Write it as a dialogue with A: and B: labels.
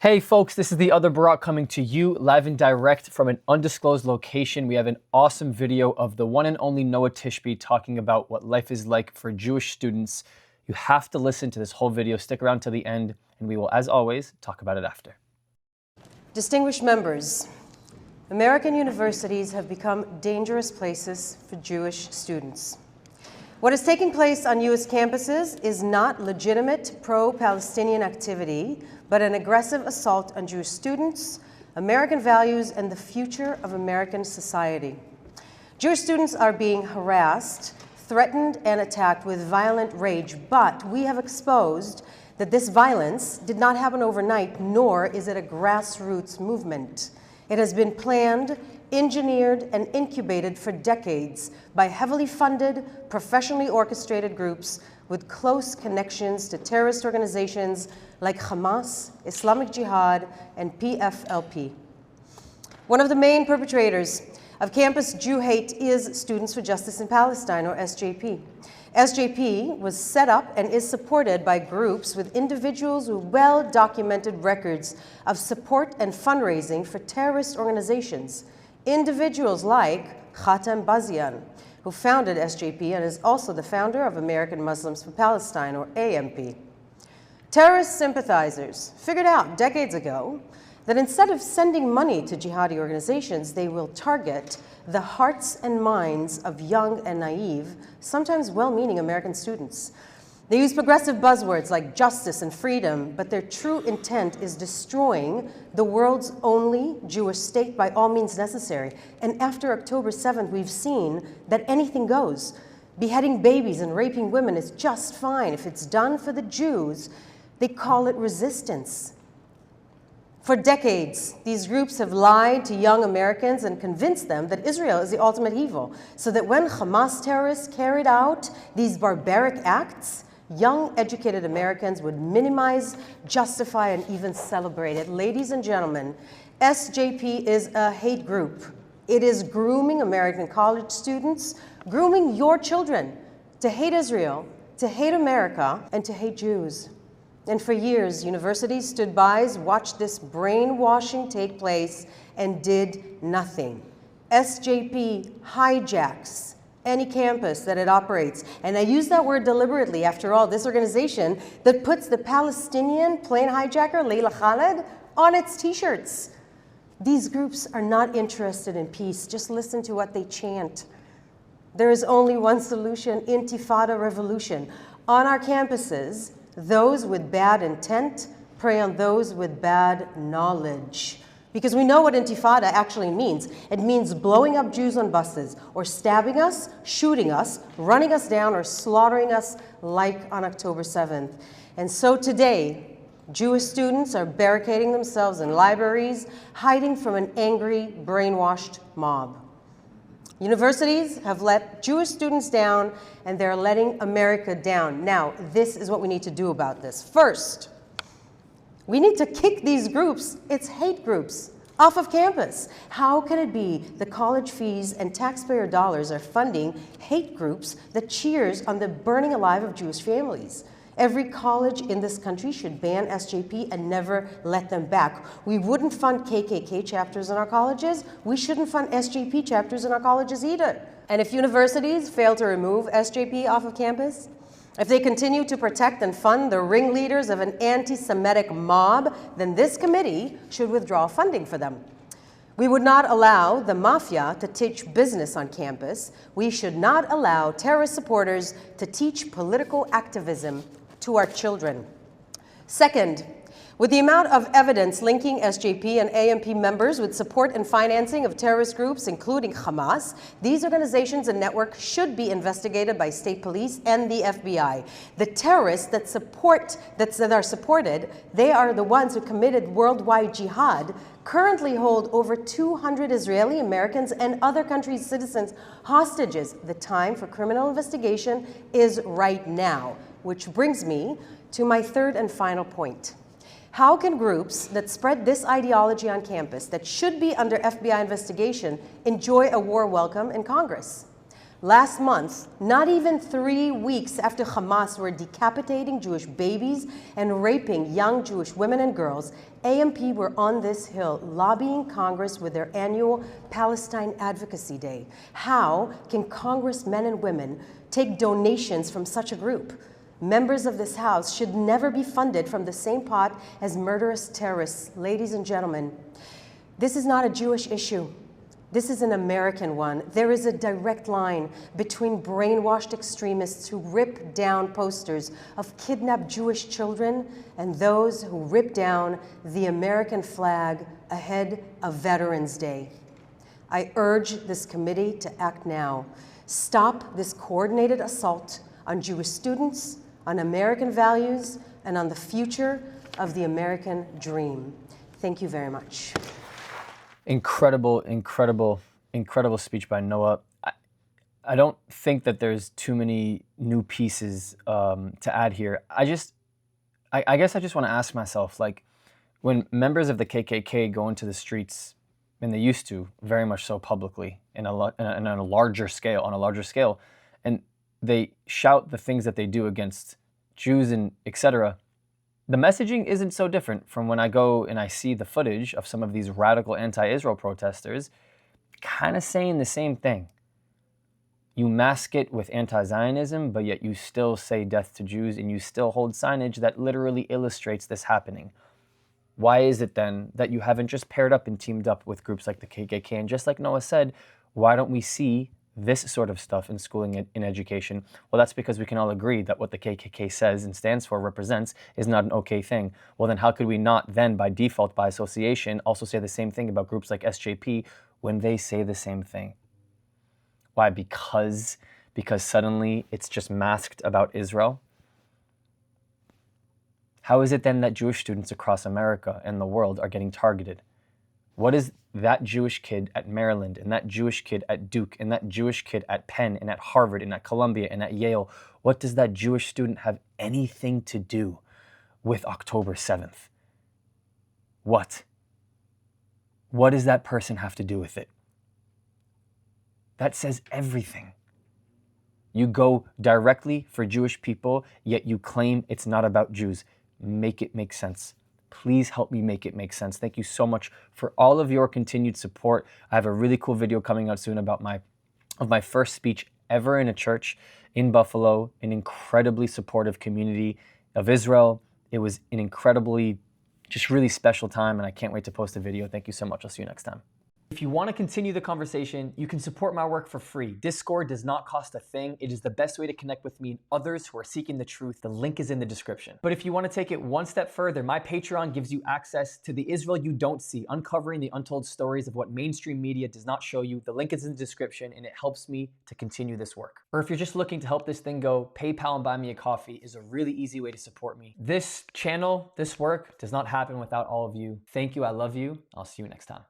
A: Hey folks, this is the other Barak coming to you live and direct from an undisclosed location. We have an awesome video of the one and only Noah Tishby talking about what life is like for Jewish students. You have to listen to this whole video. Stick around to the end, and we will, as always, talk about it after.
B: Distinguished members, American universities have become dangerous places for Jewish students. What is taking place on U.S. campuses is not legitimate pro-Palestinian activity, but an aggressive assault on Jewish students, American values, and the future of American society. Jewish students are being harassed, threatened, and attacked with violent rage, but we have exposed that this violence did not happen overnight, nor is it a grassroots movement. It has been planned, engineered, and incubated for decades by heavily funded, professionally orchestrated groups with close connections to terrorist organizations like Hamas, Islamic Jihad, and PFLP. One of the main perpetrators of campus Jew hate is Students for Justice in Palestine, or SJP. SJP was set up and is supported by groups with individuals with well-documented records of support and fundraising for terrorist organizations. Individuals like Khatem Bazian, who founded SJP and is also the founder of American Muslims for Palestine, or AMP. Terrorist sympathizers figured out decades ago that instead of sending money to jihadi organizations, they will target the hearts and minds of young and naive, sometimes well-meaning American students. They use progressive buzzwords like justice and freedom, but their true intent is destroying the world's only Jewish state by all means necessary. And after October 7th, we've seen that anything goes. Beheading babies and raping women is just fine. If it's done for the Jews, they call it resistance. For decades, these groups have lied to young Americans and convinced them that Israel is the ultimate evil, so that when Hamas terrorists carried out these barbaric acts, young, educated Americans would minimize, justify, and even celebrate it. Ladies and gentlemen, SJP is a hate group. It is grooming American college students, grooming your children to hate Israel, to hate America, and to hate Jews. And for years, universities stood by, watched this brainwashing take place, and did nothing. SJP hijacks any campus that it operates. And I use that word deliberately. After all, this organization that puts the Palestinian plane hijacker, Layla Khaled, on its t-shirts. These groups are not interested in peace. Just listen to what they chant. There is only one solution: Intifada revolution. On our campuses, those with bad intent prey on those with bad knowledge. Because we know what Intifada actually means. It means blowing up Jews on buses, or stabbing us, shooting us, running us down, or slaughtering us like on October 7th. And so today, Jewish students are barricading themselves in libraries, hiding from an angry, brainwashed mob. Universities have let Jewish students down, and they're letting America down. Now, this is what we need to do about this. First, we need to kick these groups, it's hate groups, off of campus. How can it be the college fees and taxpayer dollars are funding hate groups that cheers on the burning alive of Jewish families? Every college in this country should ban SJP and never let them back. We wouldn't fund KKK chapters in our colleges. We shouldn't fund SJP chapters in our colleges either. And if universities fail to remove SJP off of campus, if they continue to protect and fund the ringleaders of an anti-Semitic mob, then this committee should withdraw funding for them. We would not allow the mafia to teach business on campus. We should not allow terrorist supporters to teach political activism to our children. Second, with the amount of evidence linking SJP and AMP members with support and financing of terrorist groups, including Hamas, these organizations and networks should be investigated by state police and the FBI. The terrorists that are supported, they are the ones who committed worldwide jihad, currently hold over 200 Israeli Americans and other countries' citizens hostages. The time for criminal investigation is right now, which brings me to my third and final point. How can groups that spread this ideology on campus that should be under FBI investigation enjoy a warm welcome in Congress? Last month, not even 3 weeks after Hamas were decapitating Jewish babies and raping young Jewish women and girls, AMP were on this Hill lobbying Congress with their annual Palestine Advocacy Day. How can Congressmen and women take donations from such a group? Members of this House should never be funded from the same pot as murderous terrorists. Ladies and gentlemen, this is not a Jewish issue. This is an American one. There is a direct line between brainwashed extremists who rip down posters of kidnapped Jewish children and those who rip down the American flag ahead of Veterans Day. I urge this committee to act now. Stop this coordinated assault on Jewish students, on American values, and on the future of the American dream. Thank you very much.
A: Incredible speech by Noah. I don't think that there's too many new pieces to add here. I guess I just want to ask myself, like, when members of the KKK go into the streets, and they used to, very much so publicly, on a larger scale, and they shout the things that they do against Jews and etc., the messaging isn't so different from when I go and I see the footage of some of these radical anti-Israel protesters kind of saying the same thing. You mask it with anti-Zionism, but yet you still say death to Jews, and you still hold signage that literally illustrates this happening. Why is it then that you haven't just paired up and teamed up with groups like the KKK? And just like Noah said, why don't we see this sort of stuff in schooling and in education? Well, that's because we can all agree that what the KKK says and stands for, represents, is not an okay thing. Well, then how could we not then, by default, by association, also say the same thing about groups like SJP when they say the same thing? Why? Because suddenly it's just masked about Israel? How is it then that Jewish students across America and the world are getting targeted? What is that Jewish kid at Maryland, and that Jewish kid at Duke, and that Jewish kid at Penn, and at Harvard, and at Columbia, and at Yale, what does that Jewish student have anything to do with October 7th? What? What does that person have to do with it? That says everything. You go directly for Jewish people, yet you claim it's not about Jews. Make it make sense. Please help me make it make sense. Thank you so much for all of your continued support. I have a really cool video coming out soon about my first speech ever in a church in Buffalo, an incredibly supportive community of Israel. It was an incredibly, just really special time, and I can't wait to post a video. Thank you so much. I'll see you next time. If you want to continue the conversation, you can support my work for free. Discord does not cost a thing. It is the best way to connect with me and others who are seeking the truth. The link is in the description. But if you want to take it one step further, my Patreon gives you access to the Israel you don't see, uncovering the untold stories of what mainstream media does not show you. The link is in the description, and it helps me to continue this work. Or if you're just looking to help this thing go, PayPal and Buy Me a Coffee is a really easy way to support me. This channel, this work does not happen without all of you. Thank you. I love you. I'll see you next time.